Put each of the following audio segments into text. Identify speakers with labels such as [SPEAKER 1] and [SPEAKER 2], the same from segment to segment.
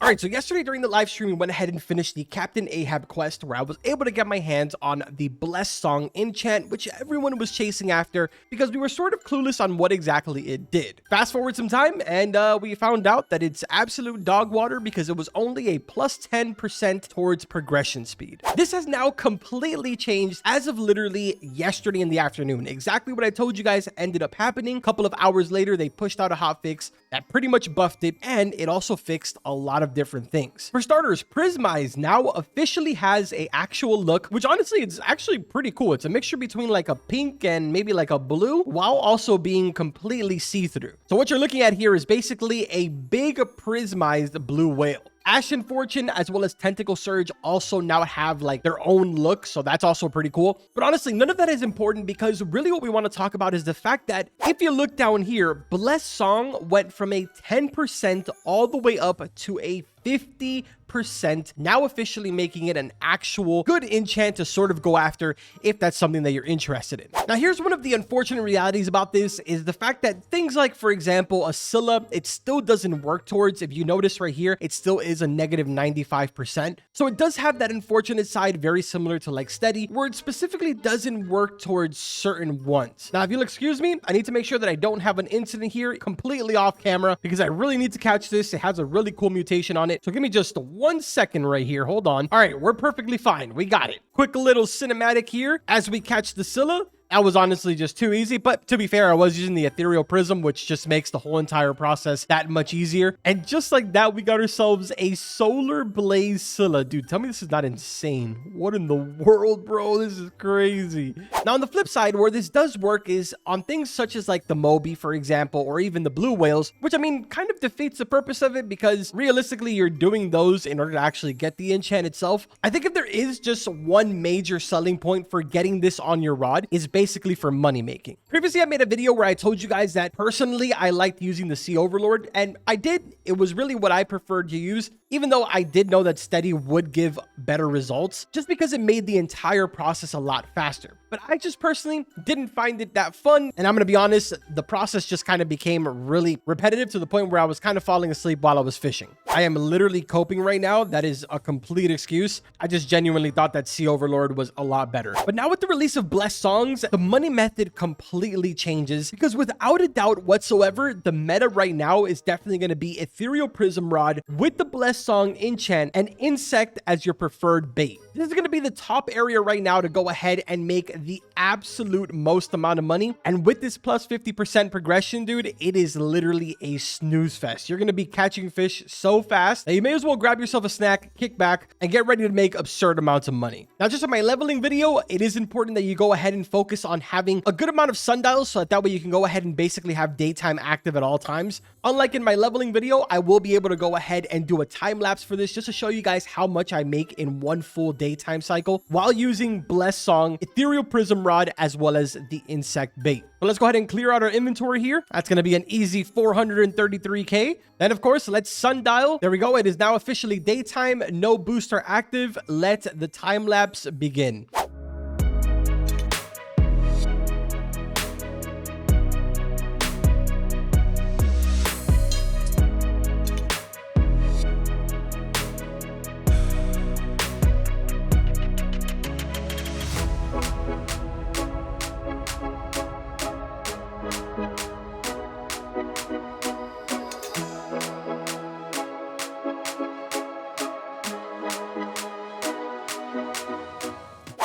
[SPEAKER 1] All right, so yesterday during the live stream, we went ahead and finished the Captain Ahab quest where I was able to get my hands on the Blessed Song enchant, which everyone was chasing after because we were sort of clueless on what exactly it did. Fast forward some time and we found out that it's absolute dog water because it was only a plus 10% towards progression speed. This has now completely changed as of literally yesterday in the afternoon. Exactly what I told you guys ended up happening. A couple of hours later, they pushed out a hotfix that pretty much buffed it, and it also fixed a lot of different things. For starters, Prismize now officially has a actual look, which honestly, it's actually pretty cool. It's a mixture between like a pink and maybe like a blue, while also being completely see-through. So what you're looking at here is basically a big prismized blue whale. Ashen Fortune as well as Tentacle Surge also now have like their own look, so that's also pretty cool. But honestly, none of that is important because really what we want to talk about is the fact that if you look down here, Blessed Song went from a 10% all the way up to a 50%, now officially making it an actual good enchant to sort of go after if that's something that you're interested in. Now, here's one of the unfortunate realities about this is the fact that things like, for example, a Sila, it still doesn't work towards. If you notice right here, it still is a negative 95%. So it does have that unfortunate side, very similar to like Steady, where it specifically doesn't work towards certain ones. Now, if you'll excuse me, I need to make sure that I don't have an incident here completely off camera because I really need to catch this. It has a really cool mutation on it. So give me just 1 second right here. Hold on. All right, we're perfectly fine. We got it. Quick little cinematic here as we catch the Scylla. That was honestly just too easy, but to be fair, I was using the Ethereal Prism, which just makes the whole entire process that much easier. And just like that, we got ourselves a Solar Blaze Scylla. Dude, tell me this is not insane. What in the world, bro? This is crazy. Now, on the flip side, where this does work is on things such as like the Moby, for example, or even the Blue Whales, which I mean, kind of defeats the purpose of it because realistically, you're doing those in order to actually get the enchant itself. I think if there is just one major selling point for getting this on your rod is basically for money making. Previously, I made a video where I told you guys that personally, I liked using the Sea Overlord, and I did. It was really what I preferred to use, even though I did know that Steady would give better results, just because it made the entire process a lot faster. But I just personally didn't find it that fun, and I'm gonna be honest, the process just kind of became really repetitive to the point where I was kind of falling asleep while I was fishing. I am literally coping right now. That is a complete excuse. I just genuinely thought that Sea Overlord was a lot better. But now with the release of Blessed Songs, the money method completely changes because without a doubt whatsoever, the meta right now is definitely going to be Ethereal Prism Rod with the Blessed Song enchant and Insect as your preferred bait. This is going to be the top area right now to go ahead and make the absolute most amount of money. And with this plus 50% progression, dude, it is literally a snooze fest. You're going to be catching fish so fast that you may as well grab yourself a snack, kick back, and get ready to make absurd amounts of money. Now, just on my leveling video, it is important that you go ahead and focus on having a good amount of sundials so that way you can go ahead and basically have daytime active at all times. Unlike in my leveling video, I will be able to go ahead and do a time lapse for this just to show you guys how much I make in one full daytime cycle while using Blessed Song, Ethereal Prism Rod, as well as the insect bait. But let's go ahead and clear out our inventory here. That's going to be an easy 433k. Then, of course, let's sundial. There we go. It is now officially daytime. No booster active. Let the time lapse begin.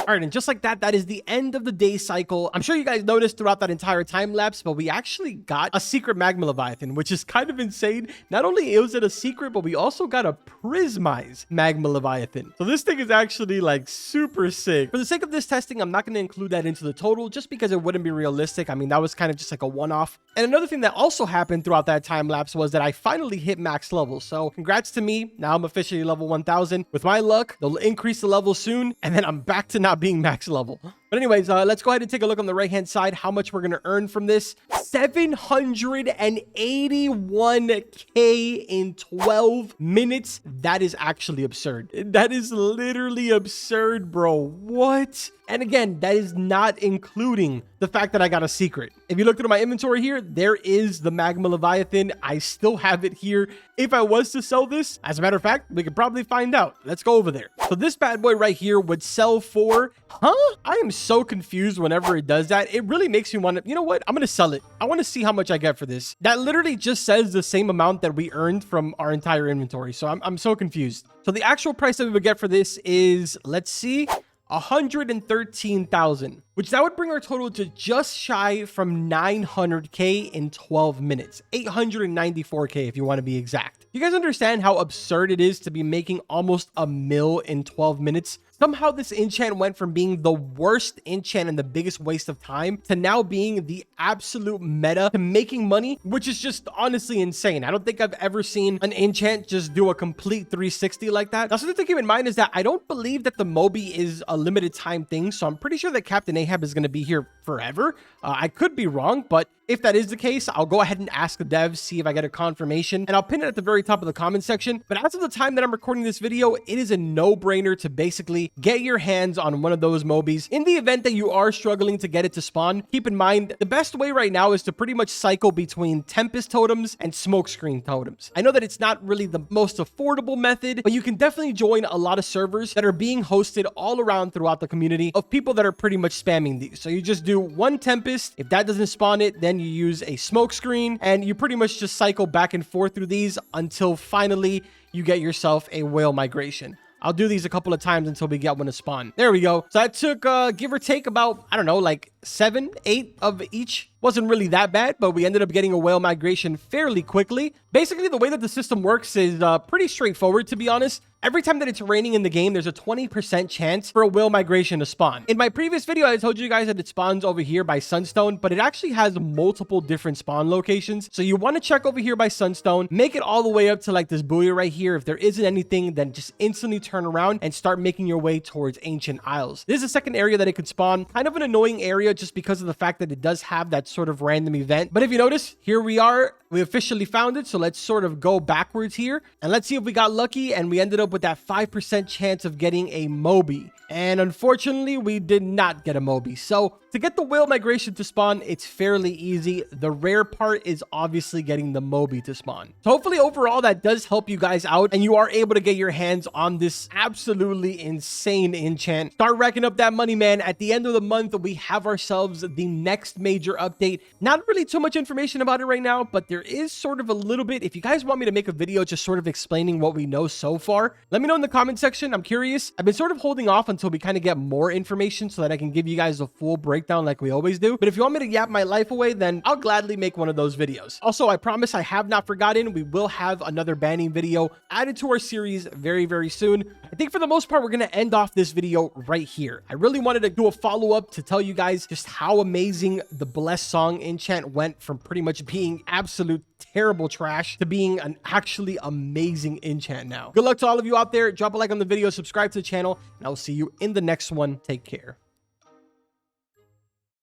[SPEAKER 1] All right, and just like that, that is the end of the day cycle. I'm sure you guys noticed throughout that entire time lapse, but we actually got a secret Magma Leviathan, which is kind of insane. Not only was it a secret, but we also got a Prismize Magma Leviathan. So this thing is actually like super sick. For the sake of this testing, I'm not going to include that into the total just because it wouldn't be realistic. I mean, that was kind of just like a one-off. And another thing that also happened throughout that time lapse was that I finally hit max level. So congrats to me. Now I'm officially level 1000. With my luck, they'll increase the level soon, and then I'm back to not being max level. But anyways, let's go ahead and take a look on the right-hand side how much we're going to earn from this. 781k in 12 minutes. That is actually absurd. That is literally absurd, bro. What? And again, that is not including the fact that I got a secret. If you look through my inventory here, there is the Magma Leviathan. I still have it here. If I was to sell this, as a matter of fact, we could probably find out. Let's go over there. So this bad boy right here would sell for, I am so confused whenever it does that. It really makes me want to, you know what? I'm going to sell it. I want to see how much I get for this. That literally just says the same amount that we earned from our entire inventory. So I'm so confused. So the actual price that we would get for this is, let's see, 113,000, which that would bring our total to just shy from 900k in 12 minutes. 894k if you want to be exact. You guys understand how absurd it is to be making almost a mil in 12 minutes? Somehow this enchant went from being the worst enchant and the biggest waste of time to now being the absolute meta to making money, which is just honestly insane. I don't think I've ever seen an enchant just do a complete 360 like that. Now, something to keep in mind is that I don't believe that the Moby is a limited time thing, so I'm pretty sure that Captain Ahab is going to be here forever. I could be wrong, but if that is the case, I'll go ahead and ask the devs, see if I get a confirmation, and I'll pin it at the very top of the comment section. But as of the time that I'm recording this video, it is a no-brainer to basically get your hands on one of those Mobies. In the event that you are struggling to get it to spawn, keep in mind, the best way right now is to pretty much cycle between Tempest totems and Smokescreen totems. I know that it's not really the most affordable method, but you can definitely join a lot of servers that are being hosted all around throughout the community of people that are pretty much spamming these. So you just do one Tempest. If that doesn't spawn it, then you use a Smokescreen, and you pretty much just cycle back and forth through these until finally you get yourself a whale migration. I'll do these a couple of times until we get one to spawn. There we go. So that took, give or take about, I don't know, like 7, 8 of each. Wasn't really that bad, but we ended up getting a whale migration fairly quickly. Basically, the way that the system works is pretty straightforward, to be honest. Every time that it's raining in the game, there's a 20% chance for a whale migration to spawn. In my previous video, I told you guys that it spawns over here by Sunstone, but it actually has multiple different spawn locations. So you want to check over here by Sunstone, make it all the way up to like this buoy right here. If there isn't anything, then just instantly turn around and start making your way towards Ancient Isles. This is a second area that it could spawn. Kind of an annoying area just because of the fact that it does have that sort of random event. But if you notice, here we are. We officially found it. So let's sort of go backwards here and let's see if we got lucky and we ended up with that 5% chance of getting a Moby. And unfortunately, we did not get a Moby. So to get the whale migration to spawn, it's fairly easy. The rare part is obviously getting the Moby to spawn. So hopefully overall that does help you guys out and you are able to get your hands on this absolutely insane enchant. Start racking up that money, man. At the end of the month, we have ourselves the next major update. Not really too much information about it right now, but there is sort of a little bit. If you guys want me to make a video just sort of explaining what we know so far, let me know in the comment section. I'm curious. I've been sort of holding off until we kind of get more information so that I can give you guys a full breakdown like we always do. But if you want me to yap my life away, then I'll gladly make one of those videos. Also, I promise I have not forgotten. We will have another banning video added to our series very, very soon. I think for the most part, we're going to end off this video right here. I really wanted to do a follow-up to tell you guys just how amazing the Blessed Song enchant went from pretty much being absolute terrible trash to being an actually amazing enchant now. Good luck to all of you out there. Drop a like on the video, subscribe to the channel, and I'll see you in the next one. Take care.